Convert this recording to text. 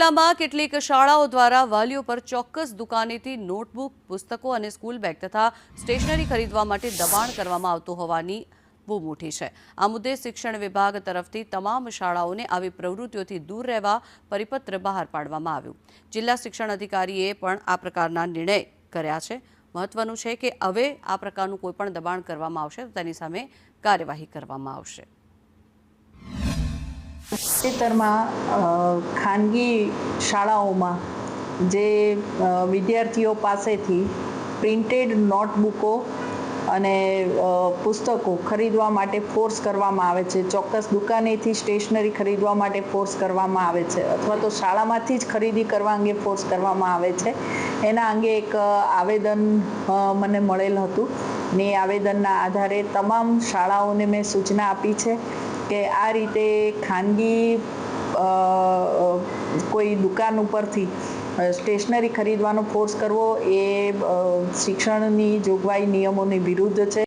જિલ્લામાં કેટલીક શાળાઓ દ્વારા વાલીઓ પર ચોક્કસ દુકાનેથી નોટબુક, પુસ્તકો અને સ્કૂલ બેગ તથા સ્ટેશનરી ખરીદવા માટે દબાણ કરવામાં આવતું હોવાની બૂમ ઉઠી છે। આ મુદ્દે શિક્ષણ વિભાગ તરફથી તમામ શાળાઓને આવી પ્રવૃત્તિઓથી દૂર રહેવા પરિપત્ર બહાર પાડવામાં આવ્યું। જિલ્લા શિક્ષણ અધિકારીએ પણ આ પ્રકારના નિર્ણય કર્યા છે। મહત્વનું છે કે હવે આ પ્રકારનું કોઈપણ દબાણ કરવામાં આવશે તો તેની સામે કાર્યવાહી કરવામાં આવશે। તાજેતરમાં ખાનગી શાળાઓમાં જે વિદ્યાર્થીઓ પાસેથી પ્રિન્ટેડ નોટબુકો અને પુસ્તકો ખરીદવા માટે ફોર્સ કરવામાં આવે છે, ચોક્કસ દુકાનેથી સ્ટેશનરી ખરીદવા માટે ફોર્સ કરવામાં આવે છે અથવા તો શાળામાંથી જ ખરીદી કરવા અંગે ફોર્સ કરવામાં આવે છે। એના અંગે એક આવેદન મને મળેલ હતું ને એ આવેદનના આધારે તમામ શાળાઓને મેં સૂચના આપી છે કે આ રીતે ખાનગી કોઈ દુકાન ઉપરથી સ્ટેશનરી ખરીદવાનો ફોર્સ કરવો એ શિક્ષણની જોગવાઈ નિયમોની વિરુદ્ધ છે।